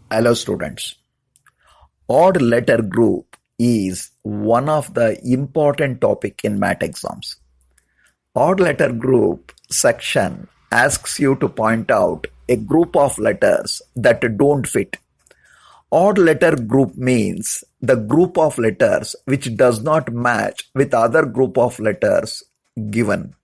Hello students. Odd letter group is one of the important topic in math exams. Odd letter group section asks you to point out a group of letters that don't fit. Odd letter group means the group of letters which does not match with other group of letters given.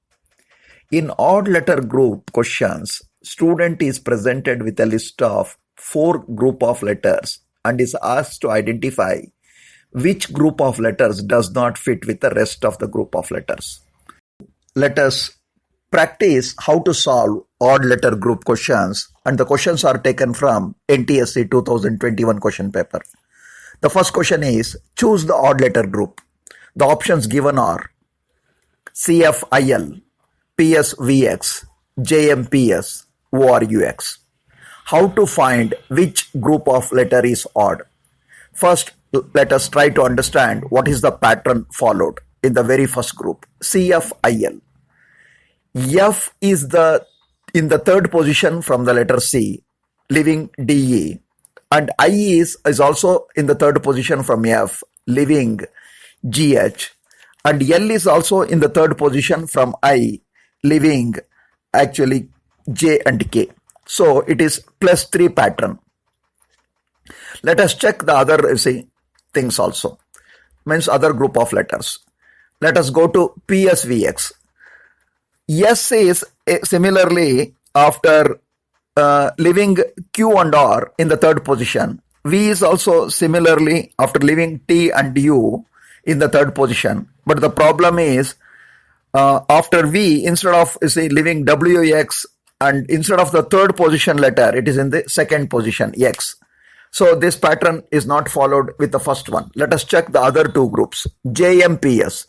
In odd letter group questions, student is presented with a list of 4 group of letters and is asked to identify which group of letters does not fit with the rest of the group of letters. Let us practice how to solve odd letter group questions, and the questions are taken from NTSE 2021 question paper. The first question is, choose the odd letter group. The options given are CFIL, PSVX, JMPS, ORUX. How to find which group of letter is odd? First, let us try to understand what is the pattern followed in the very first group, CFIL. F is in the third position from the letter C, leaving DE, and I is also in the third position from F, leaving GH, and L is also in the third position from I, leaving actually J and K. So it is +3 pattern. Let us check the other things also, means other group of letters. Let us go to PSVX. S is similarly after leaving Q and R in the third position. V is also similarly after leaving T and U in the third position. But the problem is after V, instead of leaving WX, and instead of the third position letter, it is in the second position, X. So this pattern is not followed with the first one. Let us check the other two groups. JMPS.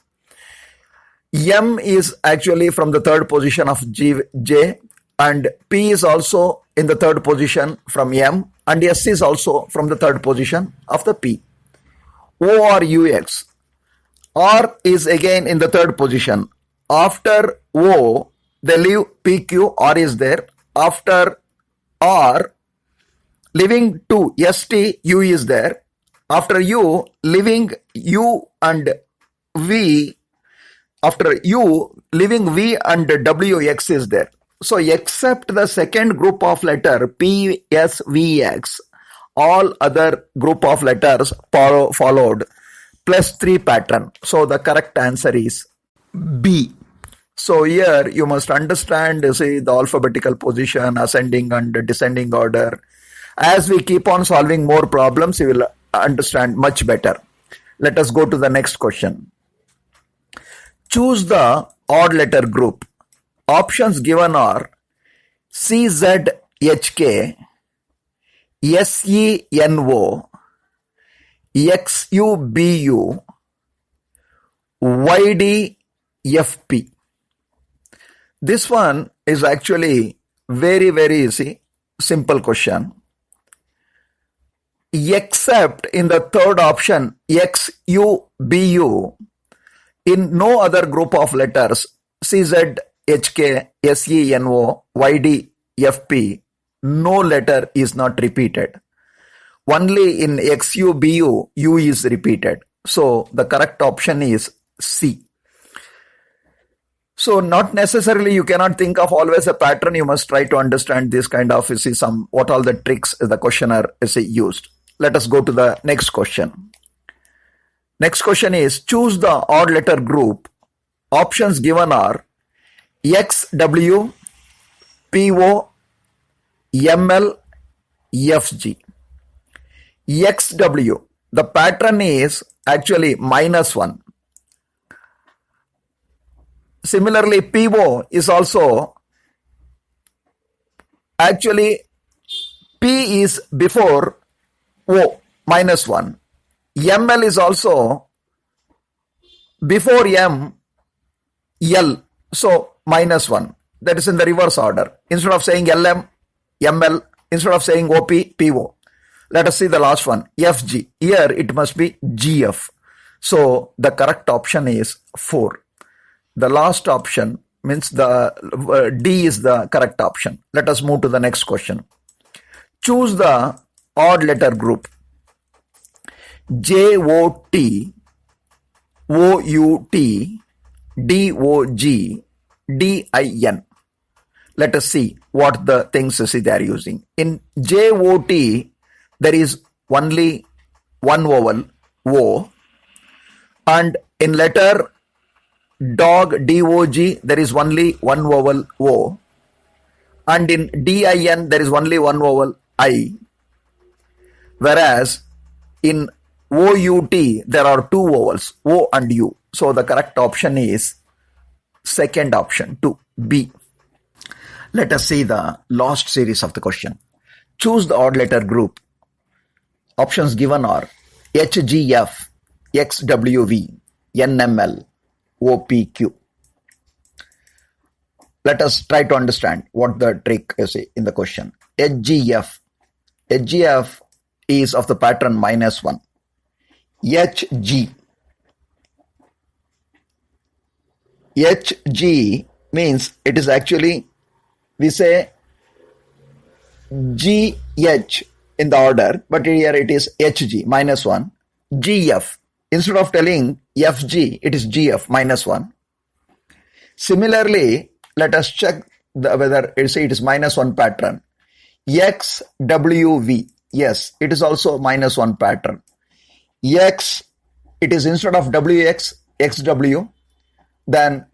M is actually from the third position of J, and P is also in the third position from M, and S is also from the third position of the P. ORUX. R is again in the third position. After O, they leave PQ, R is there. After R, leaving to ST, U is there. After U, leaving U and V, after U, leaving V and WX is there. So except the second group of letter PSVX, all other group of letters followed +3 pattern. So the correct answer is B. So here you must understand the alphabetical position, ascending and descending order. As we keep on solving more problems, you will understand much better. Let us go to the next question. Choose the odd letter group. Options given are CZHK, SENO, XUBU, YDFP. This one is actually very easy, simple question. Except in the third option, XUBU, in no other group of letters, CZHK, SENO, YDFP, no letter is not repeated. Only in XUBU, U is repeated. So the correct option is C. So not necessarily you cannot think of always a pattern. You must try to understand this kind of what all the tricks the questioner is used. Let us go to the next question. Next question is, choose the odd letter group. Options given are XW, PO, ML, FG. XW, the pattern is actually -1. Similarly, PO is also actually P is before O, -1. ML is also before M, L, so -1. That is in the reverse order. Instead of saying LM, ML, instead of saying OP, PO. Let us see the last one, FG. Here it must be GF. So the correct option is 4. The last option means the D is the correct option. Let us move to the next question. Choose the odd letter group. J-O-T, O-U-T, D-O-G, D-I-N. Let us see what the things they are using. In J-O-T, there is only one vowel, O. And in letter dog, D-O-G, there is only one vowel, O. And in D-I-N, there is only one vowel, I. Whereas in O-U-T, there are two vowels, O and U. So the correct option is second option, 2, B. Let us see the last series of the question. Choose the odd letter group. Options given are HGF, XWV, NML, OPQ. Let us try to understand what the trick is in the question. HGF. HGF is of the pattern -1. HG. HG means it is actually, we say GH in the order, but here it is HG, -1. GF. Instead of telling FG, it is GF, -1. Similarly, let us check whether it is -1 pattern. XWV. Yes, it is also -1 pattern. X, it is instead of WX, XW. Then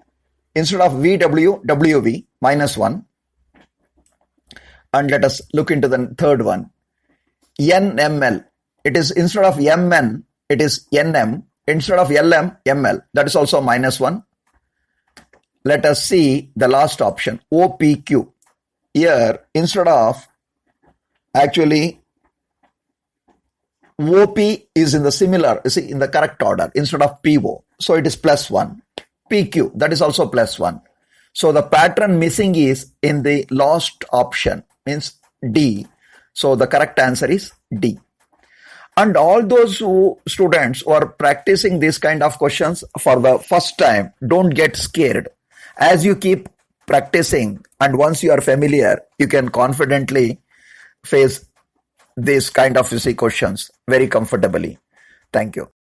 instead of VW, WV, -1. And let us look into the third one. NML. It is instead of MN, it is NM. Instead of LM, ML. That is also -1. Let us see the last option, OPQ. Here, instead of actually OP is in the similar, in the correct order instead of PO. So it is +1. PQ, that is also +1. So the pattern missing is in the last option, means D. So the correct answer is D. And all those students who are practicing this kind of questions for the first time, don't get scared. As you keep practicing and once you are familiar, you can confidently face this kind of questions very comfortably. Thank you.